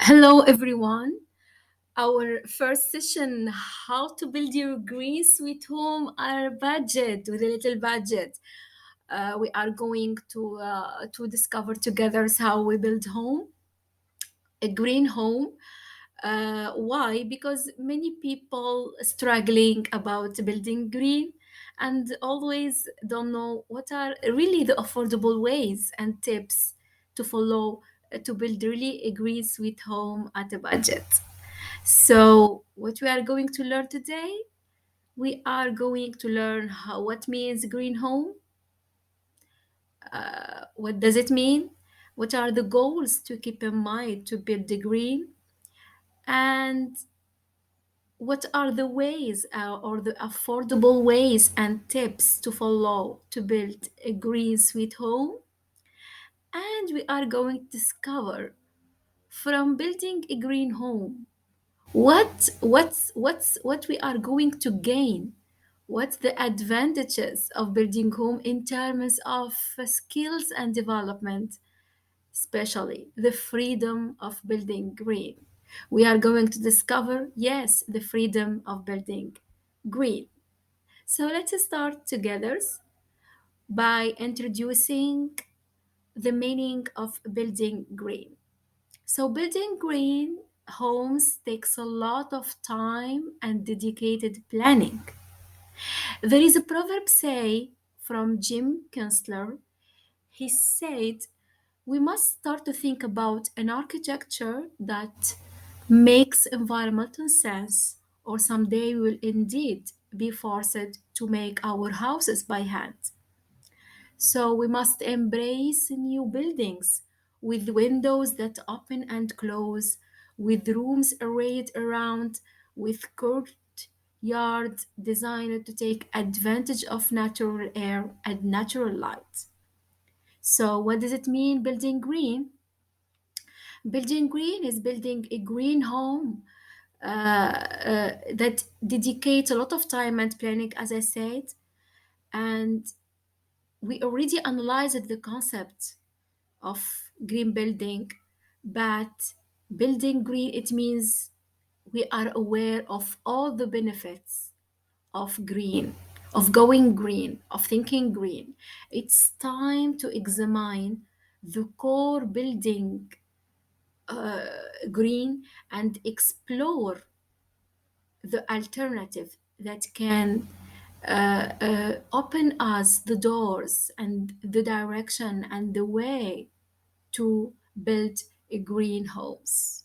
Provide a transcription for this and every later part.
Hello, everyone. Our first session, how to build your green sweet home on a budget with a little budget. We are going to discover together how we build home, a green home. Why? Because many people struggling about building green and always don't know what are really the affordable ways and tips to follow to build really a green sweet home at a budget. So, what we are going to learn today, we are going to learn what means green home, what does it mean, what are the goals to keep in mind to build the green, and what are the ways or the affordable ways and tips to follow to build a green sweet home. And we are going to discover from building a green home what we are going to gain, what's the advantages of building home in terms of skills and development, especially the freedom of building green. We are going to discover, yes, the freedom of building green. So let's start together by introducing the meaning of building green. So, building green homes takes a lot of time and dedicated planning. There is a proverb say from Jim Kinsler. He said, we must start to think about an architecture that makes environmental sense, or someday we will indeed be forced to make our houses by hand. So we must embrace new buildings with windows that open and close, with rooms arrayed around, with courtyards designed to take advantage of natural air and natural light. So, what does it mean building green? Building green is building a green home that dedicates a lot of time and planning, as I said. And we already analyzed the concept of green building, but building green, it means we are aware of all the benefits of green, of going green, of thinking green. It's time to examine the core building green and explore the alternative that can open us the doors and the direction and the way to build a green house.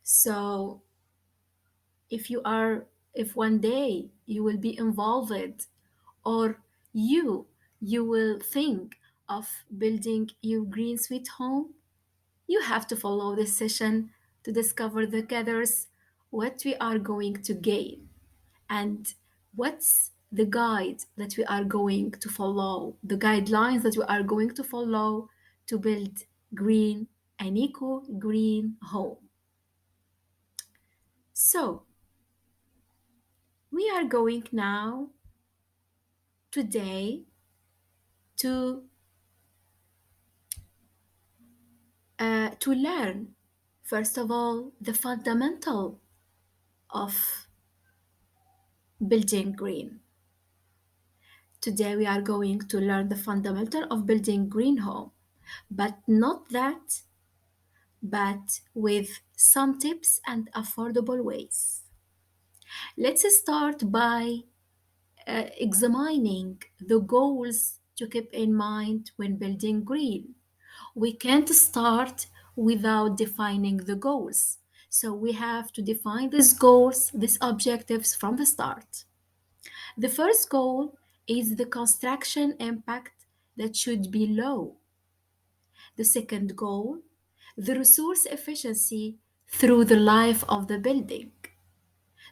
So if you are, if one day you will be involved, or you will think of building your green sweet home, you have to follow this session to discover the gathers what we are going to gain and what's the guide that we are going to follow, the guidelines that we are going to follow to build green, an eco green home. So, we are going now today to learn, first of all, the fundamental of building green. Today we are going to learn the fundamental of building green home, but not that, but with some tips and affordable ways. Let's start by examining the goals to keep in mind when building green. We can't start without defining the goals. So we have to define these goals, these objectives from the start. The first goal is the construction impact that should be low. The second goal, the resource efficiency through the life of the building.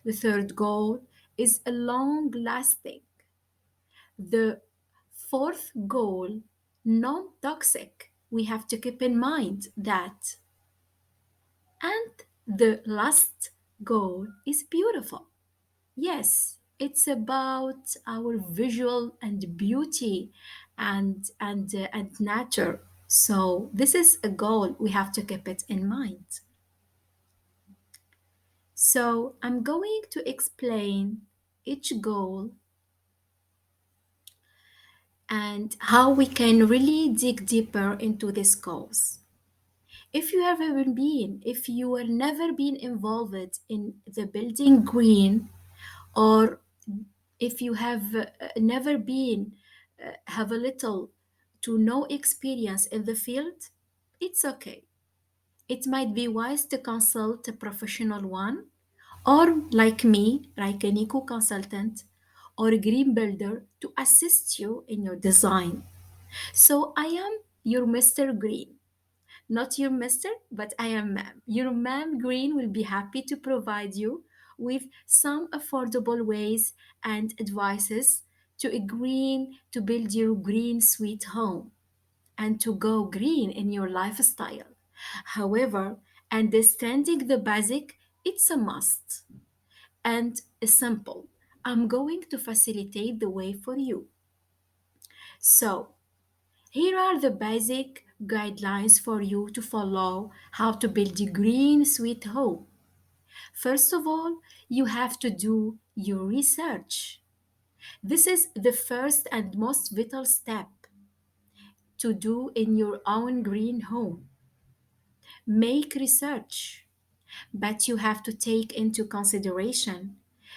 The third goal is a long lasting. The fourth goal, non toxic. We have to keep in mind that. And the last goal is beautiful. Yes, it's about our visual and beauty and nature. So this is a goal we have to keep it in mind. So I'm going to explain each goal and how we can really dig deeper into this goals. If you were never been involved in the building green, or if you have never been have a little to no experience in the field, it's okay. It might be wise to consult a professional one, or like me, like an eco consultant or a green builder to assist you in your design. So I am your Mr. Green. Not your Mr., but I am Ma'am. Your Ma'am Green will be happy to provide you with some affordable ways and advices to build your green sweet home and to go green in your lifestyle. However, understanding the basic, it's a must and simple. I'm going to facilitate the way for you. So, here are the basic guidelines for you to follow how to build a green sweet home. First of all, you have to do your research. This is the first and most vital step to do in your own green home. Make research, but you have to take into consideration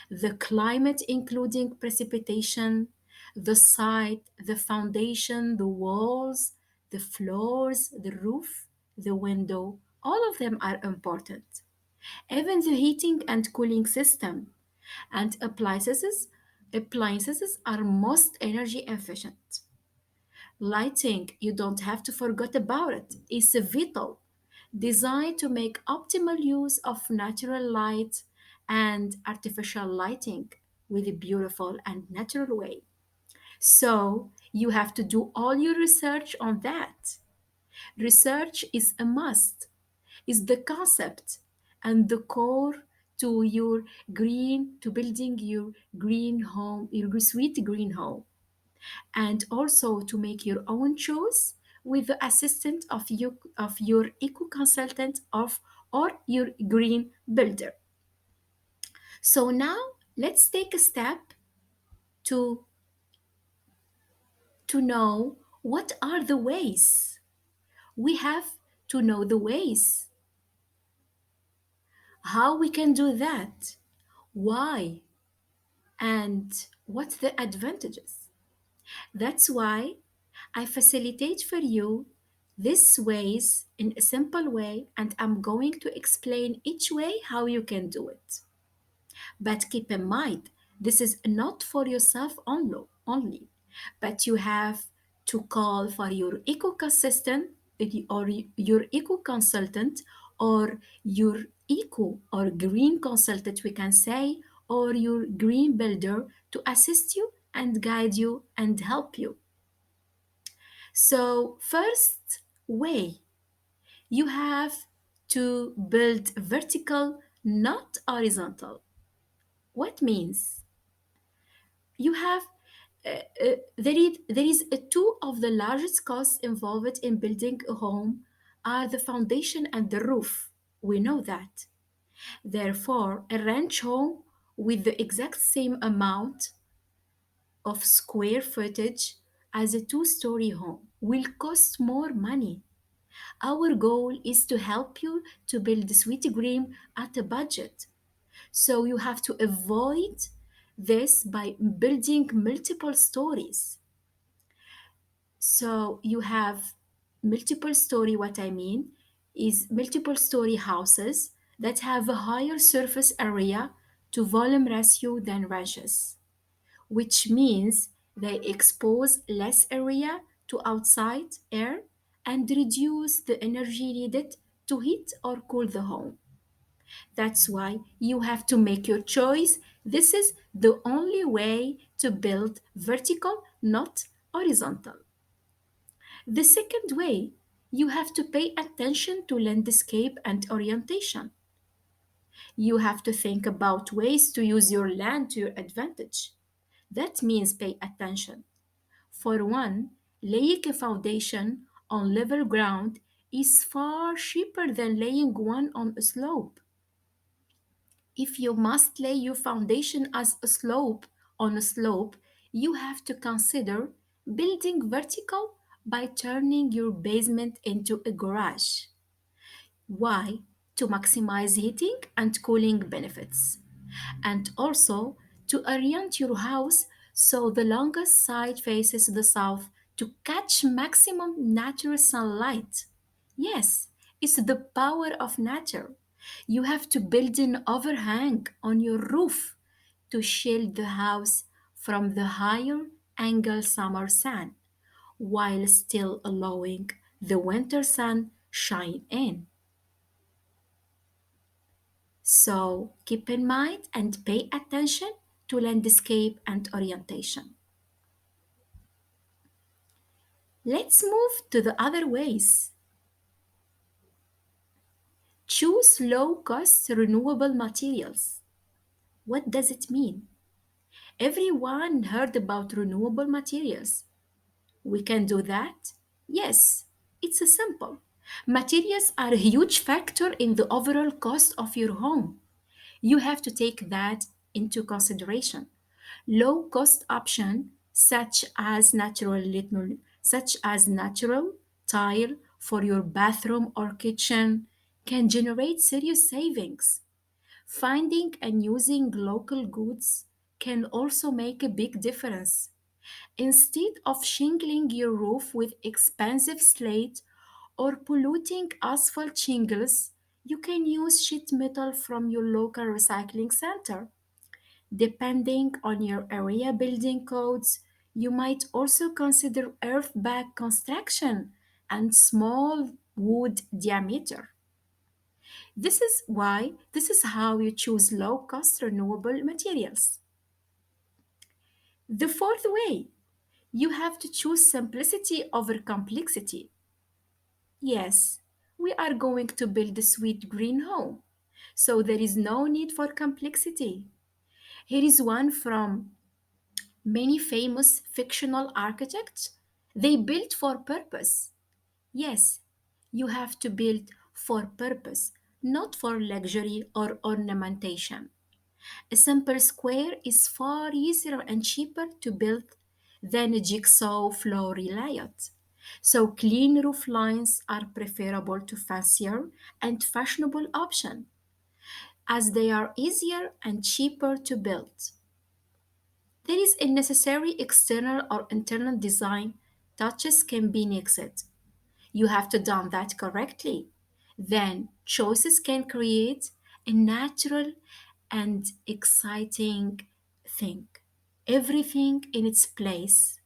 the climate, including precipitation, the site, the foundation, the walls, the floors, the roof, the window. All of them are important. Even the heating and cooling system and appliances are most energy efficient. Lighting, you don't have to forget about it. It's vital, designed to make optimal use of natural light and artificial lighting with a beautiful and natural way. So you have to do all your research on that. Research is a must, is the concept and the core to your to building your green home, your sweet green home, and also to make your own choice with the assistance of your eco consultant or your green builder. So now let's take a step to know what are the ways. We have to know the ways, how we can do that, why, and what's the advantages. That's why I facilitate for you these ways in a simple way, and I'm going to explain each way how you can do it. But keep in mind, this is not for yourself only, but you have to call for your eco consistent or your eco consultant or your eco or green consultant, we can say, or your green builder to assist you and guide you and help you. So, first way, you have to build vertical, not horizontal. What means? You have there is two of the largest costs involved in building a home are the foundation and the roof. We know that. Therefore, a ranch home with the exact same amount of square footage as a two-story home will cost more money. Our goal is to help you to build the sweet green at a budget. So you have to avoid this by building multiple stories. So you have multiple story, what I mean is multiple story houses that have a higher surface area to volume ratio than ranches, which means they expose less area to outside air and reduce the energy needed to heat or cool the home. That's why you have to make your choice. This is the only way to build vertical, not horizontal. The second way, you have to pay attention to landscape and orientation. You have to think about ways to use your land to your advantage. That means pay attention. For one, laying a foundation on level ground is far cheaper than laying one on a slope. If you must lay your foundation as a slope on a slope, you have to consider building vertical by turning your basement into a garage. Why? To maximize heating and cooling benefits, and also to orient your house so the longest side faces the south to catch maximum natural sunlight. Yes, it's the power of nature. You have to build an overhang on your roof to shield the house from the higher angle summer sun while still allowing the winter sun shine in. So keep in mind and pay attention to landscape and orientation. Let's move to the other ways. Choose low cost renewable materials. What does it mean? Everyone heard about renewable materials. We can do that? Yes, it's simple. Materials are a huge factor in the overall cost of your home. You have to take that into consideration. Low cost option such as natural tile for your bathroom or kitchen can generate serious savings. Finding and using local goods can also make a big difference. Instead of shingling your roof with expensive slate or polluting asphalt shingles, you can use sheet metal from your local recycling center. Depending on your area building codes, you might also consider earth bag construction and small wood diameter. This is how you choose low cost renewable materials. The fourth way, you have to choose simplicity over complexity. Yes, we are going to build a sweet green home, so there is no need for complexity. Here is one from many famous fictional architects. They built for purpose. Yes, you have to build for purpose, not for luxury or ornamentation. A simple square is far easier and cheaper to build than a jigsaw floor layout. So clean roof lines are preferable to fancier and fashionable options as they are easier and cheaper to build. There is a necessary external or internal design touches can be nixed. You have to done that correctly. Then choices can create a natural and exciting thing. Everything in its place.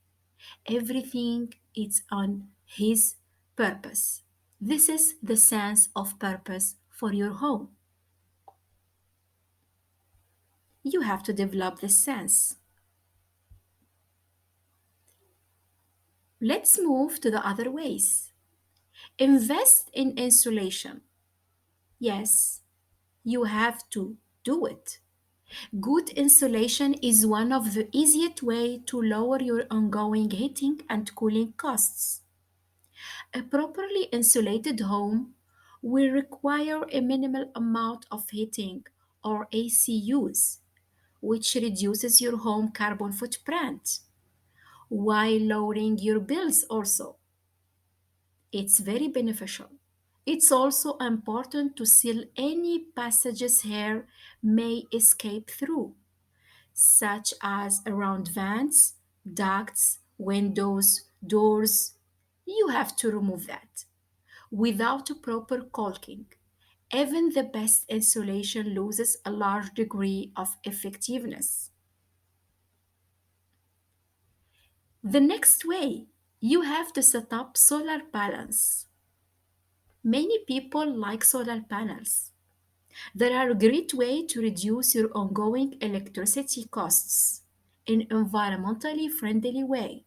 Everything is on his purpose. This is the sense of purpose for your home. You have to develop this sense. Let's move to the other ways. Invest in insulation. Yes, you have to do it. Good insulation is one of the easiest way to lower your ongoing heating and cooling costs. A properly insulated home will require a minimal amount of heating or AC use, which reduces your home carbon footprint while lowering your bills also. It's very beneficial. It's also important to seal any passages air may escape through, such as around vents, ducts, windows, doors. You have to remove that. Without a proper caulking, even the best insulation loses a large degree of effectiveness. The next way, you have to set up solar panels. Many people like solar panels. They are a great way to reduce your ongoing electricity costs in an environmentally friendly way.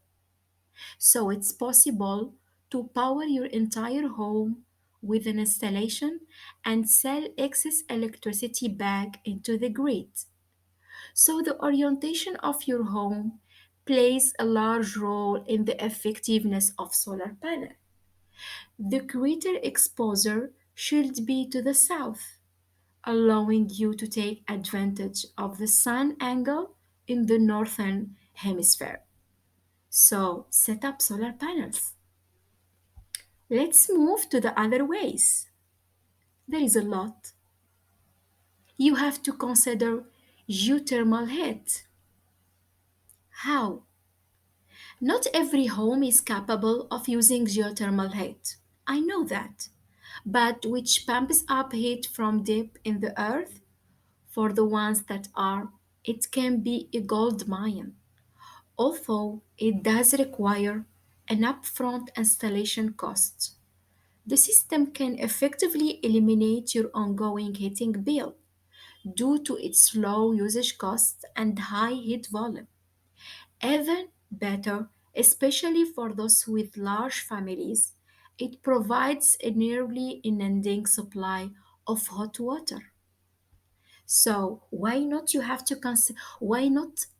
So it's possible to power your entire home with an installation and sell excess electricity back into the grid. So the orientation of your home plays a large role in the effectiveness of solar panel. The greater exposure should be to the south, allowing you to take advantage of the sun angle in the northern hemisphere. So set up solar panels. Let's move to the other ways. There is a lot. You have to consider geothermal heat. How? Not every home is capable of using geothermal heat. I know that. But which pumps up heat from deep in the earth, for the ones that are, it can be a gold mine. Although it does require an upfront installation cost. The system can effectively eliminate your ongoing heating bill due to its low usage costs and high heat volume. Even better, especially for those with large families, it provides a nearly unending supply of hot water. So why not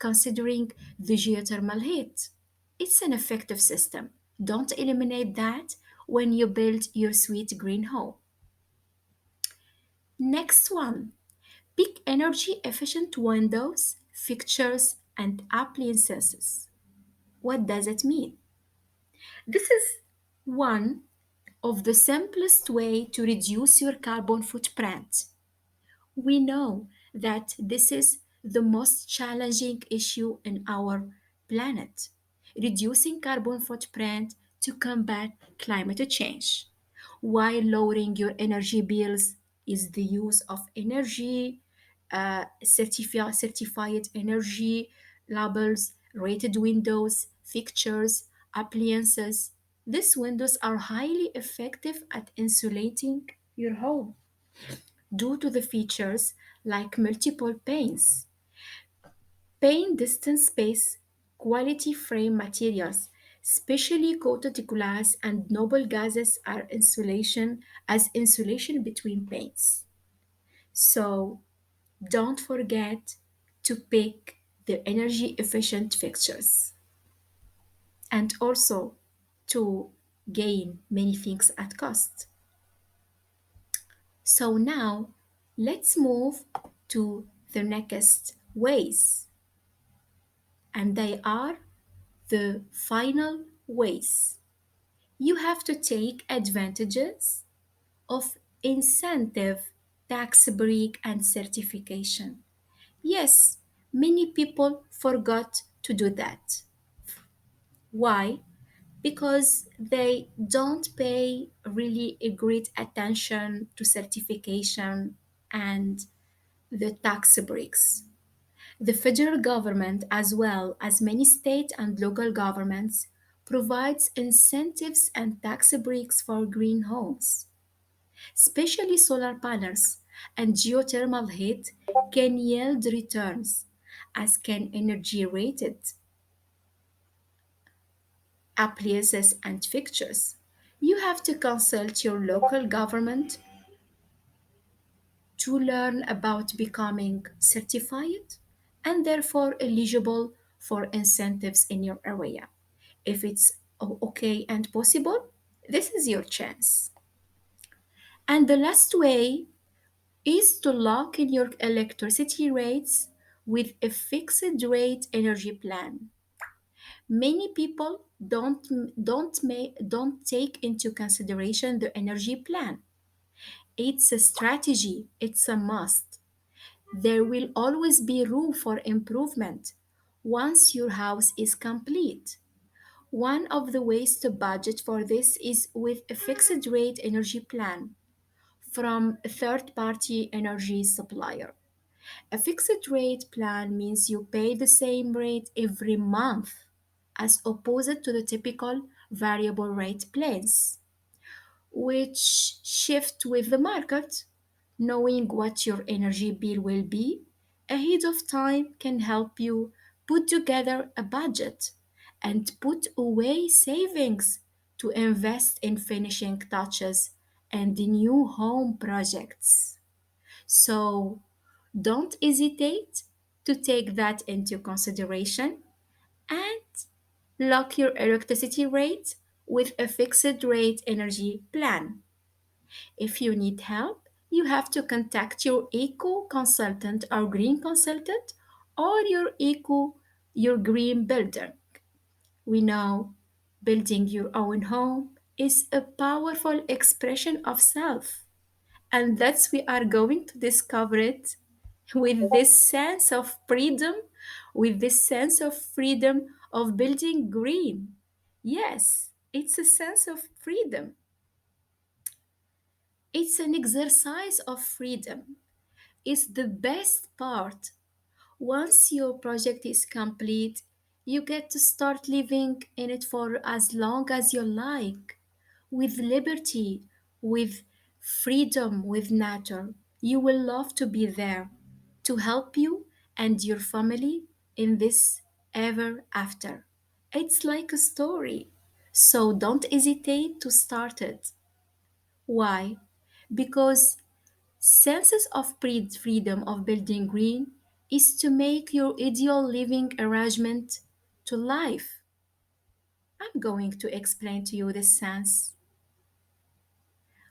considering the geothermal heat? It's an effective system. Don't eliminate that when you build your sweet green home. Next one, pick energy efficient windows, fixtures, and appliances. What does it mean? This is one of the simplest way to reduce your carbon footprint. We know that this is the most challenging issue in our planet, reducing carbon footprint to combat climate change, while lowering your energy bills is the use of energy, certified energy labels, rated windows, fixtures, appliances. These windows are highly effective at insulating your home due to the features like multiple panes, pane distance space, quality frame materials, specially coated glass and noble gases are insulation as insulation between panes. So don't forget to pick the energy efficient fixtures and also to gain many things at cost. So now let's move to the next ways, and they are the final ways. You have to take advantages of incentive, tax break, and certification. Yes, many people forgot to do that. Why? Because they don't pay really a great attention to certification and the tax breaks. The federal government, as well as many state and local governments, provides incentives and tax breaks for green homes. Especially solar panels and geothermal heat can yield returns, as can energy rated appliances and fixtures. You have to consult your local government to learn about becoming certified and therefore eligible for incentives in your area. If it's okay and possible, this is your chance. And the last way is to lock in your electricity rates with a fixed rate energy plan. Many people don't take into consideration the energy plan. It's a strategy, it's a must. There will always be room for improvement once your house is complete. One of the ways to budget for this is with a fixed rate energy plan from a third party energy supplier. A fixed rate plan means you pay the same rate every month as opposed to the typical variable rate plans, which shift with the market. Knowing what your energy bill will be ahead of time can help you put together a budget and put away savings to invest in finishing touches and new home projects. So don't hesitate to take that into consideration and lock your electricity rate with a fixed rate energy plan. If you need help, you have to contact your eco consultant or green consultant or your green builder. We know building your own home is a powerful expression of self, and that's we are going to discover it with this sense of freedom, with this sense of freedom of building green. Yes, it's a sense of freedom. It's an exercise of freedom. It's the best part. Once your project is complete, you get to start living in it for as long as you like, with liberty, with freedom, with nature. You will love to be there to help you and your family in this ever after. It's like a story, so don't hesitate to start it. Why? Because senses of freedom of building green is to make your ideal living arrangement to life. I'm going to explain to you this sense.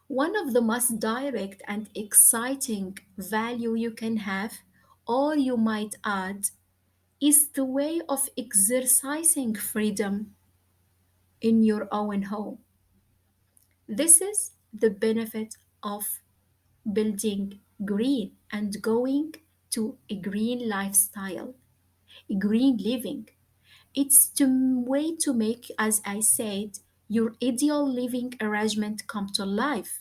One of the most direct and exciting value you can have, or you might add, is the way of exercising freedom in your own home. This is the benefit of building green and going to a green lifestyle, a green living. It's the way to make, as I said, your ideal living arrangement come to life.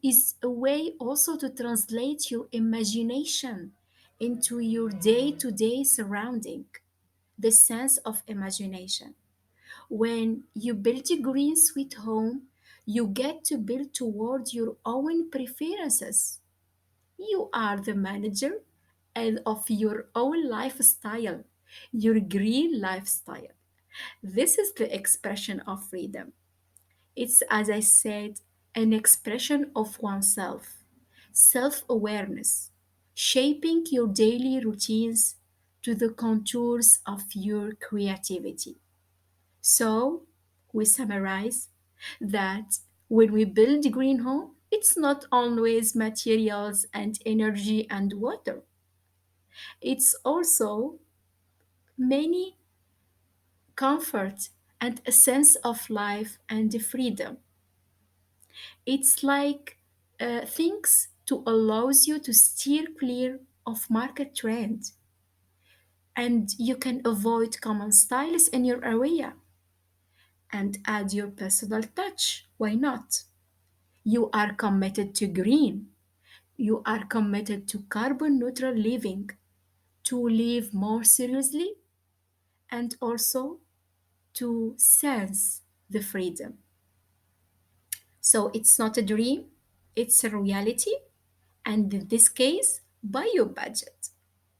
Is a way also to translate your imagination into your day-to-day surrounding, the sense of imagination. When you build a green sweet home, you get to build toward your own preferences. You are the manager and of your own lifestyle, your green lifestyle. This is the expression of freedom. It's, as I said, an expression of oneself, self awareness, shaping your daily routines to the contours of your creativity. So, we summarize that when we build a green home, it's not always materials and energy and water. It's also many comfort and a sense of life and freedom. It's like things to allows you to steer clear of market trend, and you can avoid common styles in your area and add your personal touch. Why not? You are committed to green. You are committed to carbon neutral living, to live more seriously, and also to sense the freedom. So it's not a dream, it's a reality, and in this case, by your budget.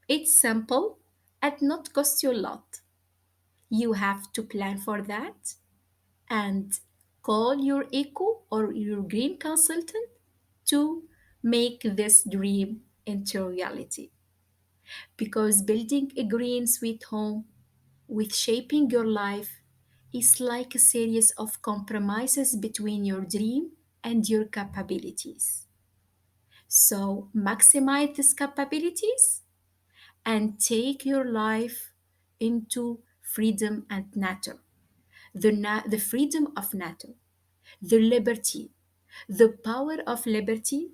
It's simple and not cost you a lot. You have to plan for that and call your eco or your green consultant to make this dream into reality. Because building a green sweet home with shaping your life is like a series of compromises between your dream and your capabilities. So maximize these capabilities and take your life into freedom and nature. The freedom of nature, the liberty, the power of liberty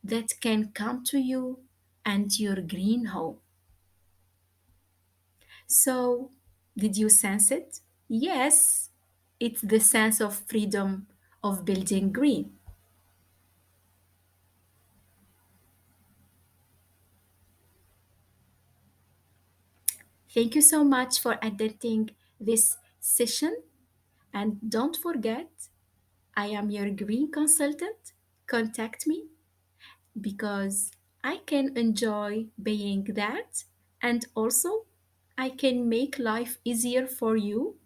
that can come to you and your green home. So, did you sense it? Yes, it's the sense of freedom of building green. Thank you so much for attending this session. And don't forget, I am your green consultant. Contact me because I can enjoy being that, and also I can make life easier for you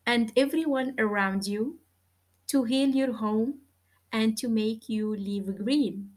and everyone around you to heal your home and to make you live green.